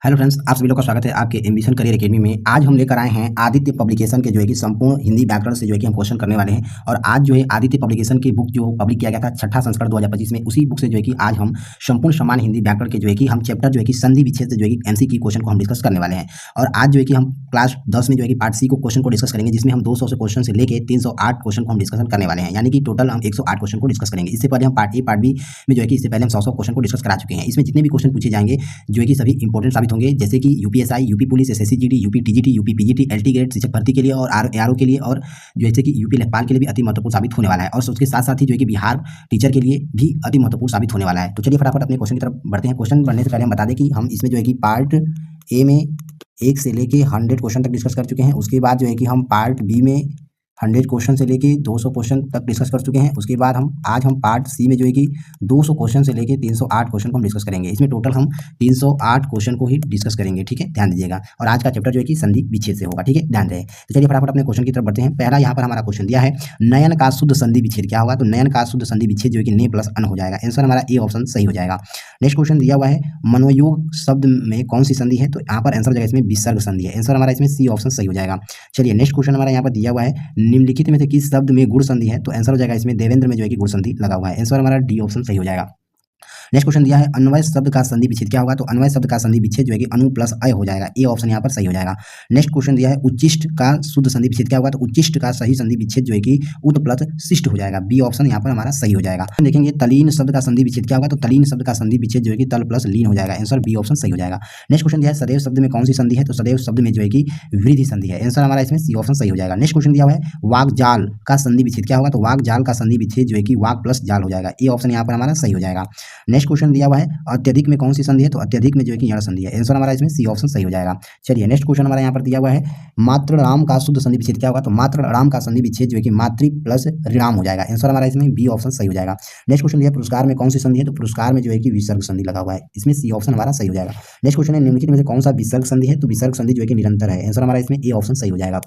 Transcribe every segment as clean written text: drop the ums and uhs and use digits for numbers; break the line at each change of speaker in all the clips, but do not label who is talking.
Hello friends, आप सभी लोग का स्वागत है आपके एम्बिशन करियर एकेडमी में। आज हम लेकर आए हैं आदित्य पब्लिकेशन के जो है कि संपूर्ण हिंदी व्याकरण से जो है कि हम क्वेश्चन करने वाले हैं। और आज जो है आदित्य पब्लिकेशन की बुक जो पब्लिक किया गया था छठा संस्करण 2025 में, उसी बुक से जो है कि आज हम संपूर्ण सामान्य हिंदी व्याकरण के जो है कि हम चैप्टर जो है कि संधि विच्छेद से जो है कि एमसीक्यू क्वेश्चन को हम डिस्कस करने वाले हैं। और आज जो है कि हम क्लास 10 में जो है कि पार्ट सी को क्वेश्चन को डिस्कस करेंगे, जिसमें हम 200 से क्वेश्चन से लेकर 308 क्वेश्चन को हम डिस्कशन करने वाले हैं। यानी कि टोटल हम 108 क्वेश्चन को डिस्कस करेंगे। इससे पहले हम पार्ट ए पार्ट बी में जो है कि इससे पहले हम 100 क्वेश्चन को डिस्कस करा चुके हैं। इसमें जितने भी क्वेश्चन पूछे जाएंगे जो है कि सभी इंपॉर्टेंट साबित होंगे, जैसे कि UPSI, UP police, SSC GD, UP TGT, UP PGT, LT grade शिक्षक भर्ती के लिए और आरओ के लिए, और जैसे कि यूपी लेखपाल के लिए भी अति महत्वपूर्ण साबित होने वाला है। और उसके साथ साथ ही जो है कि बिहार टीचर के लिए भी अति महत्वपूर्ण साबित होने वाला है। तो चलिए फटाफट अपने क्वेश्चन की तरफ बढ़ते हैं। क्वेश्चन बढ़ने से पहले हम बता दें कि हम इसमें जो है कि पार्ट ए में 1 से लेके 100 क्वेश्चन तक डिस्कस कर चुके हैं। उसके बाद जो है कि हम पार्ट बी में 100 क्वेश्चन से लेके 200 क्वेश्चन तक डिस्कस कर चुके हैं। उसके बाद आज हम पार्ट सी में जो है कि 200 क्वेश्चन से लेके 308 क्वेश्चन को हम डिस्कस करेंगे। इसमें टोटल हम 308 क्वेश्चन को ही डिस्कस करेंगे, ठीक है, ध्यान दीजिएगा। और आज का चैप्टर जो है कि संधि विच्छेद से होगा, ठीक है, ध्यान रहे। तो चलिए फटाफट अपने क्वेश्चन की तरफ बढ़ते हैं। पहला यहाँ पर हमारा क्वेश्चन दिया है, नयन का शुद्ध संधि विच्छेद क्या होगा? तो नयन का शुद्ध संधि विच्छेद जो है कि ने प्लस अन हो जाएगा। आंसर हमारा ए ऑप्शन सही हो जाएगा। नेक्स्ट क्वेश्चन दिया हुआ है, मनोयोग शब्द में कौन सी संधि है? तो यहाँ पर आंसर हो जाएगा इसमें विसर्ग संधि है। आंसर हमारा इसमें सी ऑप्शन सही हो जाएगा। चलिए नेक्स्ट क्वेश्चन हमारा यहाँ पर दिया हुआ है, निम्नलिखित में से किस शब्द में गुण संधि है? तो आंसर हो जाएगा इसमें देवेंद्र में जो है कि गुण संधि लगा हुआ है। आंसर हमारा डी ऑप्शन सही हो जाएगा। नेक्स्ट क्वेश्चन दिया है, अन्वय शब्द का संधि विच्छेद क्या होगा? तो अन्वय शब्द का संधि विच्छेद जो है कि अनु प्लस अय हो जाएगा। ए ऑप्शन यहाँ पर सही हो जाएगा। नेक्स्ट क्वेश्चन दिया है, उच्चिष्ट का शुद्ध संधि विच्छेद क्या होगा? तो उच्चिष्ट का सही संधि विच्छेद जो है कि उत प्लस शिष्ट हो जाएगा। बी ऑप्शन यहाँ पर हमारा सही हो जाएगा। हम देखेंगे तलीन शब्द का संधि विच्छेद क्या होगा? तो तलीन शब्द का संधि विच्छेद जो है कि तल प्लस लीन हो जाएगा। आंसर बी ऑप्शन सही हो जाएगा। नेक्स्ट क्वेश्चन दिया है, सदैव शब्द में कौन सी संधि है? तो सदैव शब्द में जो है कि वृद्धि संधि है। आंसर हमारा इसमें सी ऑप्शन सही हो जाएगा। नेक्स्ट क्वेश्चन दिया हुआ है, वाग्जाल का संधि विच्छेद क्या होगा? तो वाग्जाल का संधि विच्छेद जो है कि वाग प्लस जाल हो जाएगा। ए ऑप्शन यहाँ पर हमारा सही हो जाएगा। नेक्स्ट क्वेश्चन दिया हुआ है, अत्यधिक में कौन सी संधि है? तो अत्यधिक में जो है कि यण संधि है। आंसर हमारा इसमें सी ऑप्शन सही हो जाएगा। चलिए नेक्स्ट क्वेश्चन हमारा यहाँ पर दिया हुआ है, मात्र राम का शुद्ध संधि विच्छेद क्या होगा? तो मात्र राम का संधि विच्छेद जो है कि मातृ प्लस ऋणाम हो जाएगा। आंसर हमारा इसमें बी ऑप्शन सही हो जाएगा। नेक्स्ट क्वेश्चन दिया, पुरस्कार में कौन सी संधि है? तो पुरस्कार में जो है कि विसर्ग संधि लगा हुआ है। इसमें सी ऑप्शन हमारा सही हो जाएगा। नेक्स्ट क्वेश्चन है, निम्नलिखित में से कौन सा विसर्ग संधि है? तो विसर्ग संधि जो है कि निरंतर है। आंसर हमारा इसमें ए ऑप्शन सही हो जाएगा।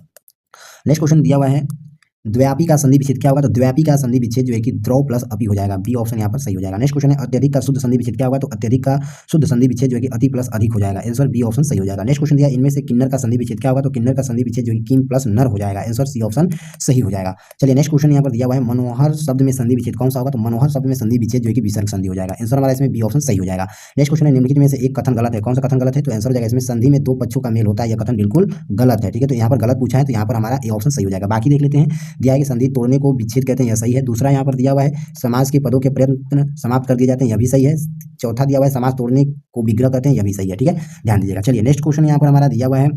नेक्स्ट क्वेश्चन दिया हुआ है, द्व्यापी का संधि विच्छेद क्या होगा? तो द्व्यापी का संधि विच्छेद जो है कि द्रव प्लस अपी हो जाएगा। बी ऑप्शन यहाँ पर सही हो जाएगा। नेक्स्ट क्वेश्चन है, अत्यधिक का शुद्ध संधि विच्छेद क्या होगा? तो अत्यधिक का शुद्ध संधि विच्छेद जो है कि अति प्लस अधिक हो जाएगा। आंसर बी ऑप्शन सही हो जाएगा। नेक्स्ट क्वेश्चन दिया, इनमें से किन्नर का संधि विच्छेद क्या होगा? तो किन्नर का संधि विच्छेद जो है किम प्लस नर हो जाएगा। आंसर सी ऑप्शन सही हो जाएगा। चलिए नेक्स्ट क्वेश्चन यहाँ पर दिया हुआ है, मनोहर शब्द में संधि विच्छेद कौन सा होगा? तो मनोहर शब्द में संधि विच्छेद जो है कि विसर्ग संधि हो जाएगा। आंसर हमारा इसमें बी ऑप्शन सही हो जाएगा। नेक्स्ट क्वेश्चन है, निम्नलिखित में से एक कथन गलत है। कौन सा कथन गलत है? तो आंसर हो जाएगा इसमें संधि में दो पक्षों का मेल होता है, यह कथन बिल्कुल गलत है, ठीक है। तो यहाँ पर गलत पूछा है, तो यहाँ पर हमारा ए ऑप्शन सही हो जाएगा। बाकी देख लेते हैं। दिया है कि संधि तोड़ने को विच्छेद कहते हैं, यह सही है। दूसरा यहाँ पर दिया हुआ है, समाज के पदों के प्रयत्न समाप्त कर दिए जाते हैं, यह भी सही है। चौथा दिया हुआ है, समाज तोड़ने को विग्रह कहते हैं, यह भी सही है, ठीक है, ध्यान दीजिएगा। चलिए नेक्स्ट क्वेश्चन यहाँ पर हमारा दिया हुआ है,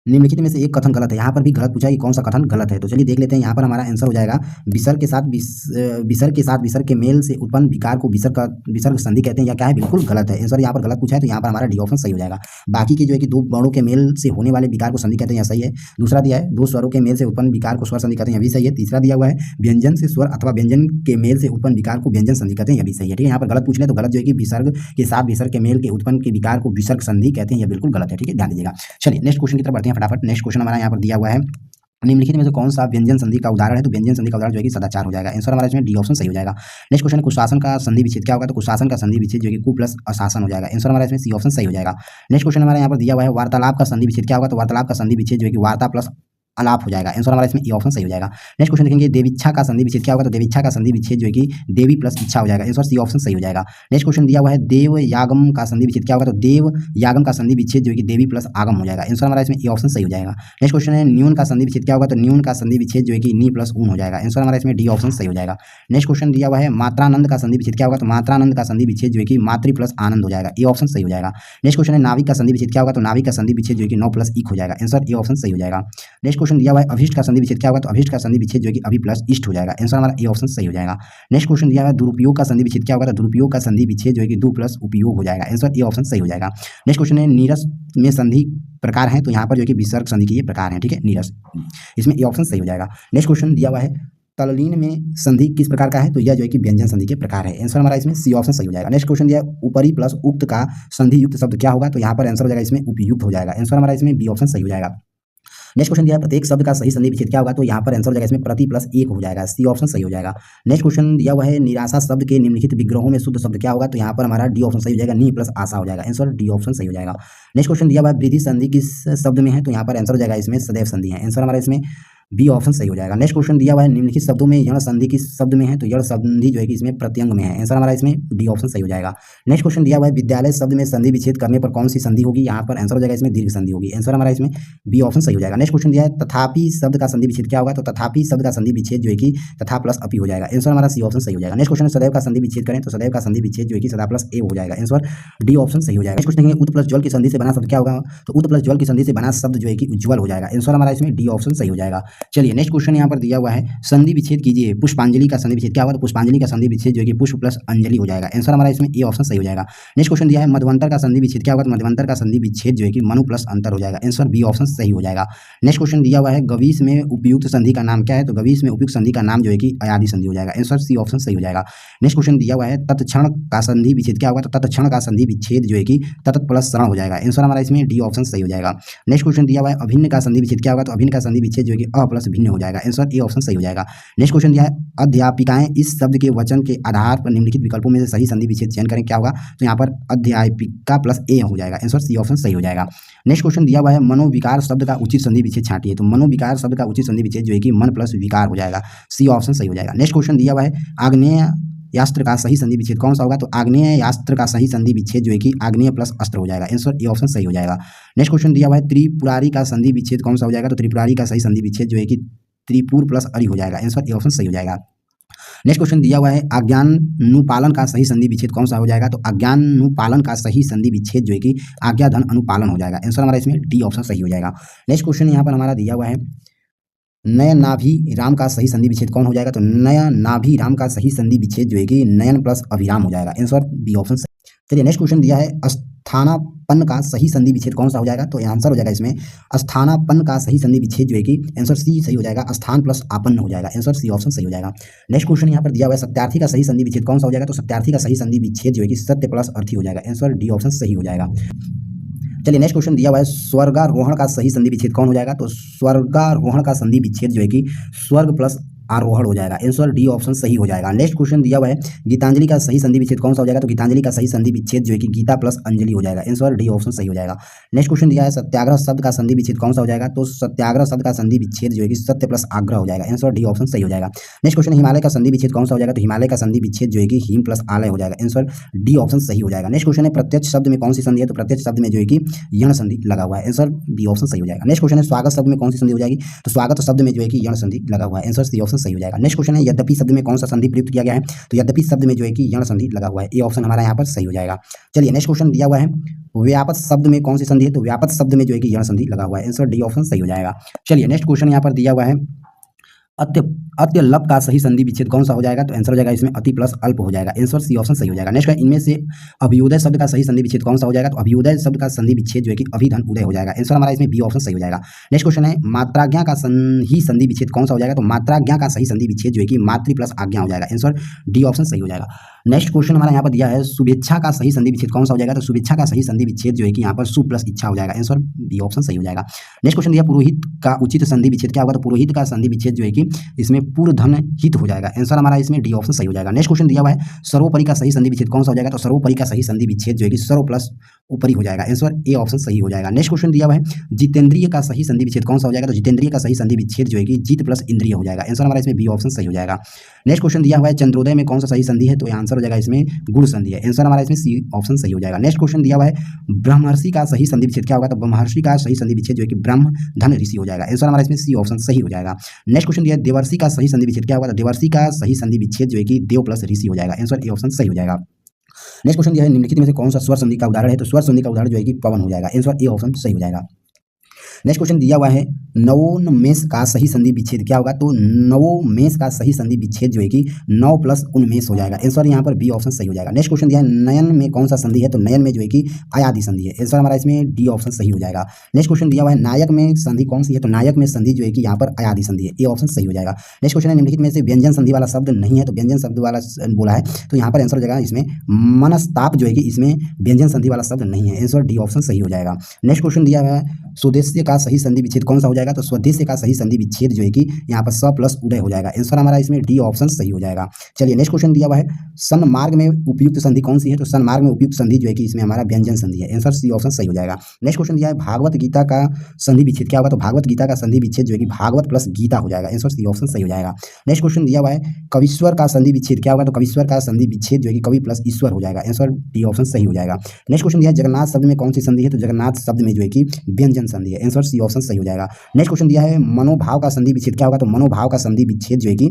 निम्नलिखित में से एक कथन गलत है। यहाँ पर भी गलत पूछा है कि कौन सा कथन गलत है। तो चलिए देख लेते हैं। यहाँ पर हमारा आंसर हो जाएगा, विसर्ग के साथ विसर्ग के मेल से उत्पन्न विकार को विसर्ग संधि कहते हैं, या क्या है? बिल्कुल गलत है। आंसर यहाँ पर गलत पूछा है, तो यहाँ पर हमारा डी ऑप्शन सही हो जाएगा। बाकी की जो है कि दो वर्णों के मेल से होने वाले विकार को संधि कहते हैं, यह सही है। दूसरा दिया है, दो स्वरों के मेल से उत्पन्न विकार को स्वर संधि कहते हैं, यह भी सही है। तीसरा दिया हुआ है, व्यंजन से स्वर अथवा व्यंजन के मेल से उत्पन्न विकार को व्यंजन संधि कहते हैं, यह भी सही है, ठीक है। यहाँ पर गलत पूछ ले तो गलत जो है कि विसर्ग के साथ विसर्ग के मेल के उत्पन्न के विकार को विसर्ग संधि कहते हैं, यह बिल्कुल गलत है, ठीक है, ध्यान दीजिएगा। चलिए नेक्स्ट क्वेश्चन की तरफ बढ़ते हैं फटाफट। नेक्स्ट क्वेश्चन यहाँ पर दिया हुआ है, निम्नलिखित में से कौन सा व्यंजन संधि का उदाहरण है? तो व्यंजन संधि का उदाहरण जो है कि सदाचार हो जाएगा। आंसर हमारा इसमें डी ऑप्शन सही हो जाएगा। नेक्स्ट क्वेश्चन है, कुशासन का संधि विच्छेद क्या होगा? तो कुशासन का संधि विच्छेद जो है कि कु प्लस अशासन हो जाएगा। आंसर हमारा इसमें सी ऑप्शन सही हो जाएगा। नेक्स्ट क्वेश्चन हमारा यहाँ पर दिया हुआ है, वार्तालाप का संधि विच्छेद क्या होगा? तो वार्तालाप का संधि विच्छेद जो है कि वार्ता प्लस अलाप हो जाएगा। आंसर हमारा इसमें ए ऑप्शन सही हो जाएगा। नेक्स्ट क्वेश्चन देखेंगे, देवीच्छा का संधि विच्छेद क्या होगा? तो देवीच्छा का संधि विच्छेद जो है कि देवी प्लस इच्छा हो जाएगा। आंसर सी ऑप्शन सही हो जाएगा। नेक्स्ट क्वेश्चन दिया हुआ है, देव यागम का संधि विच्छेद क्या होगा? तो देव यागम का संधि विच्छेद जो है कि देवी प्लस आगम हो जाएगा। आंसर हमारा इसमें ए ऑप्शन सही हो जाएगा। नेक्स्ट क्वेश्चन है, न्यून का संधि विच्छेद क्या होगा? तो न्यून का संधि विच्छेद जो है कि नी प्लस ऊन हो जाएगा। आंसर हमारा इसमें डी ऑप्शन सही हो जाएगा। नेक्स्ट क्वेश्चन दिया हुआ है, मात्रानंद का संधि विच्छेद क्या होगा? तो मात्रानंद का संधि विच्छेद जो है कि मातृ प्लस आनंद हो जाएगा। ए ऑप्शन सही हो जाएगा। नेक्स्ट क्वेश्चन है, नाविक का संधि विच्छेद क्या होगा? तो नाविक का संधि विच्छेद जो है कि नौ प्लस इक हो जाएगा। आंसर ए ऑप्शन सही हो जाएगा। नेक्स्ट क्वेश्चन दिया हुआ है, अभिष्ट का संधि विच्छेद क्या होगा? तो अभिष्ट का संधि विच्छेद जो है कि अभि प्लस इष्ट हो जाएगा। आंसर हमारा ए ऑप्शन सही हो जाएगा। नेक्स्ट क्वेश्चन दिया हुआ है, दुरुपयोग का संधि विच्छेद क्या होगा? तो दुरुपयोग का संधि विच्छेद जो है कि दु प्लस उपयोग हो जाएगा। आंसर ए ऑप्शन सही हो जाएगा। नेक्स्ट क्वेश्चन है, नीरस में संधि प्रकार है, तो यहाँ पर जो है कि विसर्ग संधि के ये प्रकार है, ठीक है, नीरस, इसमें ए ऑप्शन सही हो जाएगा। नेक्स्ट क्वेश्चन दिया हुआ है, तल्लीन में संधि किस प्रकार का है? तो यह जो है कि व्यंजन संधि के प्रकार है। आंसर हमारा इसमें सी ऑप्शन सही हो जाएगा। नेक्स्ट क्वेश्चन दिया, ऊपरी प्लस उक्त का संधि युक्त शब्द क्या होगा? तो यहाँ पर आंसर हो जाएगा इसमें उपयुक्त हो जाएगा। आंसर हमारा इसमें बी ऑप्शन सही हो जाएगा। नेक्स्ट क्वेश्चन दिया है प्रत्येक शब्द का सही संधि विच्छेद क्या होगा, तो यहाँ पर आंसर हो जाएगा इसमें प्रति प्लस एक हो जाएगा, सी ऑप्शन सही हो जाएगा। नेक्स्ट क्वेश्चन दिया हुआ है निराशा शब्द के निम्नलिखित विग्रहों में शुद्ध शब्द क्या होगा, तो यहाँ पर हमारा डी ऑप्शन सही हो जाएगा, नी प्लस आशा हो जाएगा, आंसर डी ऑप्शन सही हो जाएगा। नेक्स्ट क्वेश्चन दिया हुआ है वृद्धि संधि किस शब्द में है, तो यहाँ पर आंसर हो जाएगा इसमें सदैव संधि है, आंसर हमारा इसमें बी ऑप्शन सही हो जाएगा। नेक्स्ट क्वेश्चन दिया हुआ है निम्नलिखित शब्दों में यण संधि किस शब्द में है, तो यण संधि जो है कि इसमें प्रत्यंग में है, आंसर हमारा इसमें डी ऑप्शन सही हो जाएगा। नेक्स्ट क्वेश्चन दिया हुआ है विद्यालय शब्द में संधि विच्छेद करने पर कौन सी संधि होगी, यहाँ पर आंसर हो जाएगा इसमें दीर्घ संधि होगी, आंसर हमारा इसमें बी ऑप्शन सही हो जाएगा। नेक्स्ट क्वेश्चन दिया है तथापि शब्द का संधि विच्छेद क्या होगा, तो तथापि शब्द का संधि विच्छेद जो है कि तथा प्लस अपि हो जाएगा, आंसर हमारा सी ऑप्शन सही हो जाएगा। नेक्स्ट क्वेश्चन सदैव का संधि विच्छेद करें, तो सदैव का संधि विच्छेद जो है कि सदा प्लस ए हो जाएगा, आंसर डी ऑप्शन सही हो जाएगा। नेक्स्ट क्वेश्चन उत प्लस ज्वल की संधि से बना शब्द क्या होगा, तो उत प्लस ज्वल की संधि से बना शब्द जो है कि उज्ज्वल हो जाएगा, आंसर हमारा इसमें डी ऑप्शन सही हो जाएगा। चलिए नेक्स्ट क्वेश्चन यहाँ पर दिया हुआ है संधि विच्छेद कीजिए, पुष्पांजलि का संधि विच्छेद क्या होगा, तो पुष्पांजलि का संधि विच्छेद जो है कि पुष्प प्लस अंजलि हो जाएगा, आंसर हमारा इसमें ए ऑप्शन सही हो जाएगा। नेक्स्ट क्वेश्चन दिया है मध्वंतर का संधि विच्छेद क्या होगा, तो मध्वंतर का संधि विच्छेद जो है कि मनु प्लस अंतर हो जाएगा, आंसर बी ऑप्शन सही हो जाएगा। नेक्स्ट क्वेश्चन दिया हुआ है गवीश में उपयुक्त संधि का नाम क्या है, तो गवीश में उपयुक्त संधि का नाम जो है कि अयादि संधि हो जाएगा, आंसर सी ऑप्शन सही हो जाएगा। नेक्स्ट क्वेश्चन दिया हुआ है तत्क्षण का संधि विच्छेद क्या होगा, तो तत्क्षण का संधि विच्छेद जो है कि तत्त प्लस क्षण हो जाएगा, आंसर हमारा इसमें डी ऑप्शन सही हो जाएगा। नेक्स्ट क्वेश्चन दिया हुआ है अभिन्न का संधि विच्छेद क्या होगा, तो अभिन्न का संधि विच्छेद जो है कि अ प्लस भिन्न हो जाएगा, आंसर ए ऑप्शन सही हो जाएगा। नेक्स्ट क्वेश्चन दिया है अध्यापिकाएं इस शब्द के वचन के आधार पर निम्नलिखित विकल्पों में से सही संधि विच्छेद चयन करें, क्या होगा, तो यहाँ पर अध्यापिका प्लस ए हो जाएगा, आंसर सी ऑप्शन सही हो जाएगा। नेक्स्ट क्वेश्चन दिया हुआ है मनोविकार शब्द का उचित संधि विच्छेद छांटिए, तो मनोविकार शब्द का उचित संधि विच्छेद जो है कि मन प्लस विकार हो जाएगा, सी ऑप्शन सही हो जाएगा। नेक्स्ट क्वेश्चन दिया हुआ है आग्नेय यास्त्र का सही संधि विच्छेद कौन सा होगा, तो आग्नेय यास्त्र का सही संधि विच्छेद जो है कि आग्नेय प्लस अस्त्र हो जाएगा, आंसर ए ऑप्शन सही हो जाएगा। नेक्स्ट क्वेश्चन दिया हुआ है त्रिपुरारी का संधि विच्छेद कौन सा हो जाएगा, तो त्रिपुरारी का सही संधि विच्छेद जो है कि त्रिपुर प्लस अरि हो जाएगा, आंसर ए ऑप्शन सही हो जाएगा। नेक्स्ट क्वेश्चन दिया हुआ है आज्ञानुपालन का सही संधि विच्छेद कौन सा हो जाएगा, तो आज्ञानुपालन का सही संधि विच्छेद जो है कि आज्ञा धन अनुपालन हो जाएगा, आंसर हमारा इसमें डी ऑप्शन सही हो जाएगा। नेक्स्ट क्वेश्चन यहाँ पर हमारा दिया हुआ है नय नाभि राम का सही संधि विच्छेद कौन हो जाएगा, तो नय नाभि राम का सही संधि विच्छेद जो है कि नयन प्लस अभिराम हो जाएगा, आंसर बी ऑप्शन सही। चलिए नेक्स्ट क्वेश्चन दिया है स्थानापन्न का सही संधि विच्छेद कौन सा हो जाएगा, तो आंसर हो जाएगा इसमें स्थानापन्न का सही संधि विच्छेद जो है कि आंसर सी सही हो जाएगा, स्थान प्लस आपन्न हो जाएगा, आंसर सी ऑप्शन सही हो जाएगा। नेक्स्ट क्वेश्चन यहाँ पर दिया हुआ है सत्यार्थी का सही संधि विच्छेद कौन सा हो जाएगा, तो सत्यार्थी का सही संधि विच्छेद जो है कि सत्य प्लस अर्थी हो जाएगा, आंसर डी ऑप्शन सही हो जाएगा। चलिए नेक्स्ट क्वेश्चन दिया हुआ है स्वर्गारोहण का सही संधि विच्छेद कौन हो जाएगा, तो स्वर्गारोहण का संधि विच्छेद जो है कि स्वर्ग प्लस आरोहण हो जाएगा, आंसर डी ऑप्शन सही हो जाएगा। नेक्स्ट क्वेश्चन दिया हुआ है गीतांजलि का सही संधि विच्छेद कौन सा हो जाएगा, तो गीतांजलि का सही संधि विच्छेद जो है कि गीता प्लस अंजलि हो जाएगा, आंसर डी ऑप्शन सही हो जाएगा। नेक्स्ट क्वेश्चन दिया है सत्याग्रह शब्द का संधि विच्छेद कौन सा हो जाएगा, तो सत्याग्रह शब्द का संधि विच्छेद जो है कि सत्य प्लस आग्रह हो जाएगा, आंसर डी ऑप्शन सही हो जाएगा। नेक्स्ट क्वेश्चन हिमालय का संधि विच्छेद कौन सा हो जाएगा, तो हिमालय का संधि विच्छेद जो है कि हिम प्लस आलय हो जाएगा, आंसर डी ऑप्शन सही हो जाएगा। नेक्स्ट क्वेश्चन है प्रत्यक्ष शब्द में कौन सी संधि है, तो प्रत्यक्ष शब्द में जो है कि यण संधि लगा हुआ है, आंसर बी ऑप्शन सही हो जाएगा। नेक्स्ट क्वेश्चन है स्वागत शब्द में कौन सी संधि हो जाएगी, तो स्वागत शब्द में जो है कि यण संधि लगा हुआ है, आंसर सी ऑप्शन सही हो जाएगा। नेक्स्ट क्वेश्चन है यद्यपि शब्द में कौन सा संधि प्रयुक्त किया गया है, तो यद्यपि शब्द में जो है कि यण संधि लगा हुआ है, ए ऑप्शन हमारा यहाँ पर सही हो जाएगा। चलिए नेक्स्ट क्वेश्चन दिया हुआ है व्यापक शब्द में कौन सी संधि है, तो व्यापक शब्द में जो है कि यण संधि लगा हुआ है, आंसर डी ऑप्शन सही हो जाएगा। चलिए नेक्स्ट क्वेश्चन यहाँ पर दिया हुआ है अत्यल्प का सही संधि विच्छेद कौन सा हो जाएगा, तो आंसर हो जाएगा इसमें अति प्लस अल्प हो जाएगा, आंसर सी ऑप्शन सही हो जाएगा। नेक्स्ट है इनमें से अभ्युदय शब्द का सही संधि विच्छेद कौन सा हो जाएगा, तो अभ्युदय शब्द का संधि विच्छेद जो है कि अभिधन उदय हो जाएगा, आंसर हमारा इसमें बी ऑप्शन सही हो जाएगा। नेक्स्ट क्वेश्चन है मात्राज्ञा का सही संधि विच्छेद कौन सा हो जाएगा, तो मात्राज्ञा का सही संधि विच्छेद जो है कि मातृ प्लस आज्ञा हो जाएगा, आंसर डी ऑप्शन सही हो जाएगा। नेक्स्ट क्वेश्चन हमारा यहाँ पर दिया है शुभेच्छा का सही संधि विच्छेद कौन सा हो जाएगा, तो शुभेच्छा का सही संधि विच्छेद जो है कि यहाँ पर शुभ प्लस इच्छा हो जाएगा, आंसर बी ऑप्शन सही हो जाएगा। नेक्स्ट क्वेश्चन दिया पुरोहित का उचित संधि विच्छेद क्या होगा, तो पुरोहित का संधि विच्छेद जो है कि इसमें पूर्व धन हित हो जाएगा, आंसर हमारा इसमें डी ऑप्शन सही हो जाएगा। नेक्स्ट क्वेश्चन दिया हुआ है सर्वोपरि का सही संधि विच्छेद कौन सा हो जाएगा, तो सर्वोपरि का सही संधि विच्छेद जो है कि सर्व प्लस ऊपरी हो जाएगा, आंसर ए ऑप्शन सही हो जाएगा। नेक्स्ट क्वेश्चन दिया हुआ है जितेंद्रिय का सही संधि विच्छेद कौन सा हो जाएगा, तो जितेंद्रिय का सही संधि विच्छेद जो है कि जीत प्लस इंद्रिय हो जाएगा, आंसर हमारा इसमें बी ऑप्शन सही हो जाएगा। नेक्स्ट क्वेश्चन दिया हुआ है चंद्रोदय में कौन सा सही संधि है, तो आंसर हो जाएगा इसमें गुण संधि है, आंसर हमारा इसमें सी ऑप्शन सही हो जाएगा। नेक्स्ट क्वेश्चन दिया हुआ है ब्रह्मर्षि का सही संधि विच्छेद क्या होगा, तो ब्रह्मर्षि का सही संधि विच्छेद जो है कि ब्रह्म धन ऋषि हो जाएगा, आंसर हमारा इसमें सी ऑप्शन सही हो जाएगा। नेक्स्ट क्वेश्चन दिया देवर्षि का सही संधि विच्छेद क्या होगा, तो देवर्षि का सही संधि विच्छेद जो है कि देव प्लस ऋषि हो जाएगा, आंसर ए ऑप्शन सही हो जाएगा। नेक्स्ट क्वेश्चन दिया है निम्नलिखित में से कौन सा स्वर संधि का उदाहरण है, तो स्वर संधि का उदाहरण जो है कि पवन हो जाएगा, आंसर ए ऑप्शन सही हो जाएगा। नेक्स्ट क्वेश्चन दिया हुआ है नवोन्मेष का सही संधि विच्छेद क्या होगा, तो नवोन्मेष का सही संधि विच्छेद जो है कि नव प्लस उन्मेष हो जाएगा, आंसर यहाँ पर बी ऑप्शन सही हो जाएगा। नेक्स्ट क्वेश्चन दिया है नयन में कौन सा संधि है, तो नयन में जो है कि अयादि संधि है, आंसर हमारा इसमें डी ऑप्शन सही हो जाएगा। नेक्स्ट क्वेश्चन दिया हुआ है नायक में संधि कौन सी है, तो नायक में संधि जो है कि यहाँ पर अयादि संधि है, ए ऑप्शन सही हो जाएगा। नेक्स्ट क्वेश्चन है निम्नलिखित में से व्यंजन संधि वाला शब्द नहीं है, तो व्यंजन शब्द वाला बोला है, तो यहाँ पर आंसर हो जाएगा इसमें मनस्ताप जो है कि इसमें व्यंजन संधि वाला शब्द नहीं है, आंसर डी ऑप्शन सही हो जाएगा। नेक्स्ट क्वेश्चन दिया हुआ है स्वदेश्य का सही संधि विच्छेद कौन सा हो जाएगा? तो स्वदेश्य का सही संधि विच्छेद जो है कि यहाँ पर स प्लस उदय हो जाएगा। आंसर हमारा इसमें डी ऑप्शन सही हो जाएगा। चलिए नेक्स्ट क्वेश्चन दिया हुआ है, सन्मार्ग में उपयुक्त संधि कौन सी है? तो सन्मार्ग में उपयुक्त संधि जो है कि इसमें हमारा व्यंजन संधि है। आंसर सी ऑप्शन सही हो जाएगा। नेक्स्ट क्वेश्चन दिया है, भागवत गीता का संधि विच्छेद क्या होगा? तो भागवत गीता का संधि विच्छेद जो है कि भागवत प्लस गीता हो जाएगा। आंसर सी ऑप्शन सही हो जाएगा। नेक्स्ट क्वेश्चन दिया हुआ है, कविश्वर का संधि विच्छेद क्या होगा? तो कविश्वर का संधि विच्छेद जो है कि कवि प्लस ईश्वर हो जाएगा। आंसर डी ऑप्शन सही हो जाएगा। नेक्स्ट क्वेश्चन दिया है, जगन्नाथ शब्द में कौन सी संधि है? तो जगन्नाथ शब्द में जो है कि व्यंजन संधि है। आंसर सी ऑप्शन सही हो जाएगा। नेक्स्ट क्वेश्चन दिया है, मनोभाव का संधि विच्छेद क्या होगा? तो मनोभाव का संधि विच्छेद जो है कि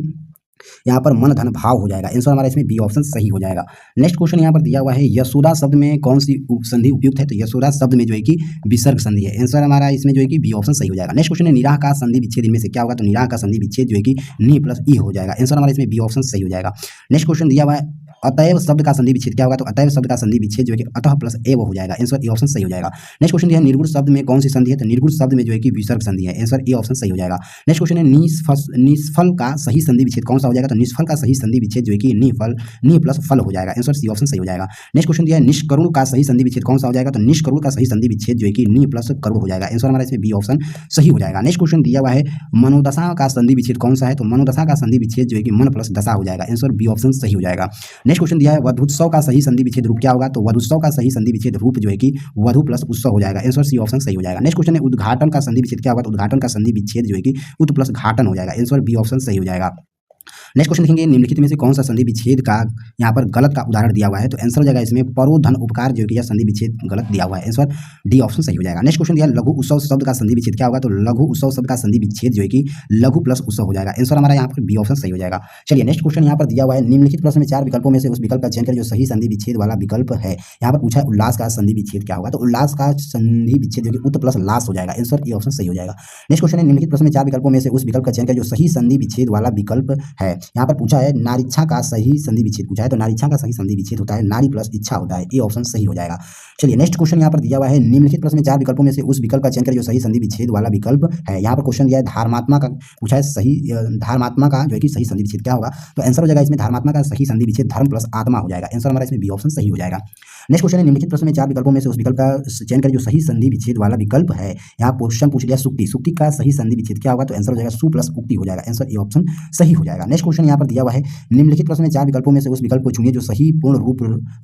यहाँ पर मन धन भाव हो जाएगा। आंसर हमारा इसमें बी ऑप्शन सही हो जाएगा। नेक्स्ट क्वेश्चन यहाँ पर दिया हुआ है, यशोदा शब्द में कौन सी संधि उपयुक्त है? तो यशोदा शब्द में जो है कि विसर्ग संधि है। आंसर हमारा इसमें जो है कि बी ऑप्शन सही हो जाएगा। नेक्स्ट क्वेश्चन है, निराह का संधि विच्छेद इनमें से क्या होगा? तो निराह का संधि विच्छेद जो है कि नी प्लस ई हो जाएगा। आंसर हमारा इसमें बी ऑप्शन सही हो जाएगा। नेक्स्ट क्वेश्चन दिया हुआ है, अतएव शब्द का संधि विच्छेद क्या होगा? तो अतएव शब्द का संधि विच्छेद जो है कि अतः प्लस एव हो जाएगा। आंसर ए ऑप्शन सही हो जाएगा। नेक्स्ट क्वेश्चन है, निर्गुण शब्द में कौन सी संधि है? तो निर्गुण शब्द में जो है कि विसर्ग संधि है। आंसर ए ऑप्शन सही हो जाएगा। नेक्स्ट क्वेश्चन है, निष्फल का सही संधि विच्छेद कौन सा हो जाएगा? तो निष्फल का सही संधि विच्छेद जो है कि नी प्लस फल हो जाएगा। आंसर सी ऑप्शन सही हो जाएगा। नेक्स्ट क्वेश्चन दिया है, निष्करुण का सही संधि विच्छेद कौन सा हो जाएगा? तो निष्करुण का सही संधि विच्छेद जो है कि नी प्लस करुण हो जाएगा। आंसर हमारा इसमें बी ऑप्शन सही हो जाएगा। नेक्स्ट क्वेश्चन दिया हुआ है, मनोदशा का संधि विच्छेद कौन सा है? तो मनोदशा का संधि विच्छेद जो है कि मन प्लस दशा हो जाएगा। आंसर बी ऑप्शन सही हो जाएगा। नेक्स्ट क्वेश्चन दिया है, वधुत्सव का सही संधि विच्छेद रूप क्या होगा? तो वधुत्सव का सही संधि विच्छेद रूप जो है कि वधु प्लस उत्सव हो जाएगा। आंसर सी ऑप्शन सही हो जाएगा। नेक्स्ट क्वेश्चन है, उद्घाटन का संधि विच्छेद क्या होगा? तो उद्घाटन का संधि विच्छेद जो है कि उत प्लस घाटन हो जाएगा। आंसर बी ऑप्शन सही हो जाएगा। नेक्स्ट क्वेश्चन देखेंगे, निम्नलिखित में से कौन सा संधि विच्छेद का यहाँ पर गलत का उदाहरण दिया हुआ है? तो आंसर हो जाएगा इसमें परोधन उपकार जो कि यह संधि विच्छेद गलत दिया हुआ है। आंसर डी ऑप्शन सही हो जाएगा। नेक्स्ट क्वेश्चन दिया, लघु उत्सव शब्द का संधि विच्छेद क्या होगा? तो लघु उत्सव शब्द का संधि विच्छेद जो है कि लघु प्लस उत्सव हो जाएगा। आंसर हमारा यहाँ पर बी ऑप्शन सही हो जाएगा। चलिए नेक्स्ट क्वेश्चन यहाँ पर दिया हुआ है, निम्नलिखित प्रश्न में 4 विकल्पों में से उस विकल्प का चयन करें जो सही संधि विच्छेद वाला विकल्प है। यहाँ पर पूछा है, उल्लास का संधि विच्छेद क्या होगा? तो उल्लास का संधि विच्छेद जो कि उत प्लस लास हो जाएगा। आंसर ए ऑप्शन सही हो जाएगा। नेक्स्ट क्वेश्चन है, निम्नलिखित प्रश्न में 4 विकल्पों में से उस विकल्प का चयन करें जो सही संधि विच्छेद वाला विकल्प है। यहाँ पर पूछा है, नारीच्छा का सही संधि विच्छेद पूछा है। तो नारीच्छा का सही संधि विच्छेद होता है नारी प्लस इच्छा होता है। ए ऑप्शन सही हो जाएगा। चलिए नेक्स्ट क्वेश्चन यहाँ पर दिया हुआ है, निम्नलिखित प्रश्न में 4 विकल्पों में से उस विकल्प का चयन करें जो सही संधि विच्छेद वाला विकल्प है। यहाँ पर क्वेश्चन दिया है, धर्मात्मा का पूछा है, सही धर्मात्मा का जो है कि सही संधि विच्छेद क्या होगा? तो आंसर हो जाएगा इसमें धर्मात्मा का सही संधि विच्छेद धर्म प्लस आत्मा हो जाएगा। आंसर हमारा इसमें बी ऑप्शन सही हो जाएगा। नेक्स्ट क्वेश्चन है, निम्नलिखित प्रश्न में 4 विकल्पों में से उस विकल्प का चयन करें जो सही संधि विच्छेद वाला विकल्प है। यहाँ क्वेश्चन पूछ लिया सुक्ति, सुक्ति का सही संधि विच्छेद क्या होगा? तो आंसर हो जाएगा सु प्लस उक्ति हो जाएगा। आंसर ए ऑप्शन सही हो जाएगा। नेक्स्ट क्वेश्चन यहाँ पर दिया हुआ है, निम्नलिखित प्रश्न में 4 विकल्पों में से उस विकल्प को चुनिए जो सही पूर्ण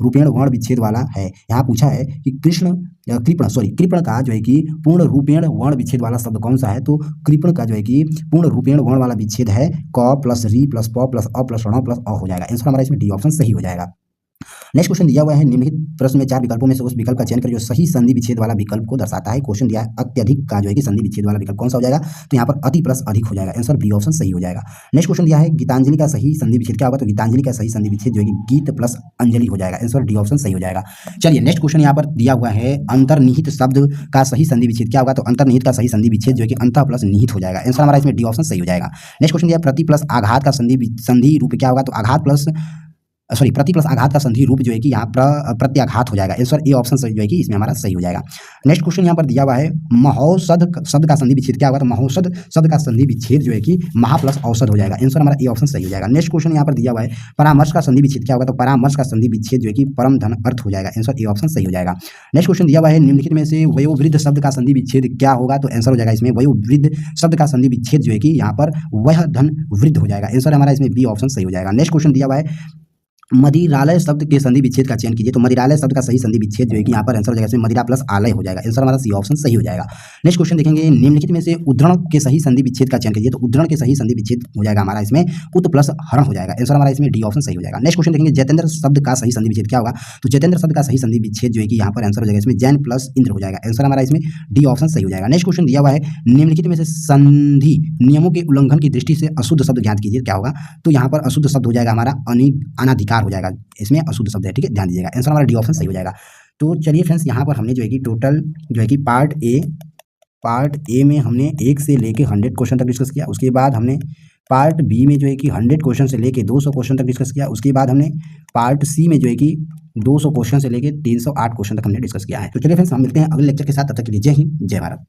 रूपेण वर्ण विच्छेद वाला है। यहाँ पूछा है कि कृपण का जो है कि पूर्ण रूपेण वर्ण विच्छेद वाला शब्द कौन सा है? तो कृपण का जो है कि पूर्ण रूपेण वर्ण वाला विच्छेद है क प्लस री प्लस प प्लस अ प्लस ण प्लस अ हो जाएगा। आंसर हमारा इसमें डी ऑप्शन सही हो जाएगा। नेक्स्ट क्वेश्चन दिया हुआ है, निम्नलिखित प्रश्न में 4 विकल्पों में से उस विकल्प का चयन करें जो सही संधि विच्छेद वाला विकल्प को दर्शाता है। क्वेश्चन दिया है, अत्यधिक का जो है कि संधि विच्छेद वाला विकल्प कौन सा हो जाएगा? तो यहाँ पर अति प्लस अधिक हो जाएगा। आंसर बी ऑप्शन सही हो जाएगा। नेक्स्ट क्वेश्चन दिया है, गीतांजलि का सही संधि विच्छेद क्या होगा? तो गीतांजलि का सही संधि विच्छेद जो है कि गीत प्लस अंजलि हो जाएगा। आंसर डी ऑप्शन सही हो जाएगा। चलिए नेक्स्ट क्वेश्चन यहाँ पर दिया हुआ है, अंतर्निहित शब्द का सही संधि विच्छेद क्या होगा? तो अंतर्निहित का सही संधि विच्छेद जो है कि अंतः प्लस निहित हो जाएगा। आंसर हमारा इसमें डी ऑप्शन सही हो जाएगा। नेक्स्ट क्वेश्चन दिया, प्रति प्लस आघात का संधि रूप क्या होगा? तो प्रति प्लस आघात का संधि रूप जो है कि यहाँ प्रत्याघात हो जाएगा। आंसर ए ऑप्शन जो है कि इसमें हमारा सही हो जाएगा। नेक्स्ट क्वेश्चन यहाँ पर दिया हुआ है, महौषध शब्द का संधि विच्छेद क्या होगा? तो महौषध शब्द का संधि विच्छेद जो है कि महा प्लस औषध हो जाएगा। आंसर हमारा ए ऑप्शन सही हो जाएगा। नेक्स्ट क्वेश्चन यहाँ पर दिया हुआ है, परामर्श का संधि विच्छेद क्या होगा? तो परामर्श का संधि विच्छेद जो है कि परम धन अर्थ हो जाएगा। आंसर ए ऑप्शन सही हो जाएगा। नेक्स्ट क्वेश्चन दिया हुआ है, निम्नलिखित में से वयोवृद्ध शब्द का संधि विच्छेद क्या होगा? तो आंसर हो जाएगा इसमें वयोवृद्ध शब्द का संधि विच्छेद जो है कि यहाँ पर वह धन वृद्ध हो जाएगा। आंसर हमारा इसमें बी ऑप्शन सही हो जाएगा। नेक्स्ट क्वेश्चन दिया हुआ है, मदिरालय शब्द के संधि विच्छेद का चयन कीजिए। तो मदिरालय शब्द का सही संधि विच्छेद जो है कि यहाँ पर आंसर हो जाएगा इसमें मदिरा प्लस आलय हो जाएगा। आंसर हमारा सी ऑप्शन सही हो जाएगा। नेक्स्ट क्वेश्चन देखेंगे, निम्नलिखित में से उद्धरण के सही संधि विच्छेद का चयन कीजिए। तो उद्धरण के सही संधि विच्छेद हो जाएगा हमारा इसमें उत प्लस हरण हो जाएगा। आंसर हमारा इसमें डी ऑप्शन सही हो जाएगा। नेक्स्ट क्वेश्चन देखेंगे, जैतेंद्र शब्द का सही संधि विच्छेद क्या होगा? तो जैतेंद्र शब्द का सही संधि विच्छेद जो है कि यहाँ पर आंसर हो जाएगा इसमें जैन प्लस इंद्र हो जाएगा। आंसर हमारा इसमें डी ऑप्शन सही हो जाएगा। नेक्स्ट क्वेश्चन दिया हुआ है, निम्नलिखित में से संधि नियमों के उल्लंघन की दृष्टि से अशुद्ध शब्द ज्ञात कीजिए। क्या होगा? तो यहाँ पर अशुद्ध शब्द हो जाएगा हमारा अनाधिकार हो जाएगा। इसमें अशुद्ध शब्द है, ठीक है, ध्यान दीजिएगा। आंसर हमारा डी ऑप्शन सही हो जाएगा। तो चलिए फ्रेंड्स, यहाँ पर हमने जो है कि टोटल जो है कि पार्ट ए में हमने 1 से लेके 100 क्वेश्चन तक डिस्कस किया। उसके बाद हमने पार्ट बी में जो है कि 100 क्वेश्चन से लेके 200 क्वेश्चन तक डिस्कस किया। उसके बाद हमने पार्ट सी में जो है कि 200 क्वेश्चन से लेके 308 क्वेश्चन तक हमने डिस्कस किया है। तो चलिए फ्रेंड्स, हम मिलते हैं अगले लेक्चर के साथ। तब तक के लिए जय हिंद, जय भारत।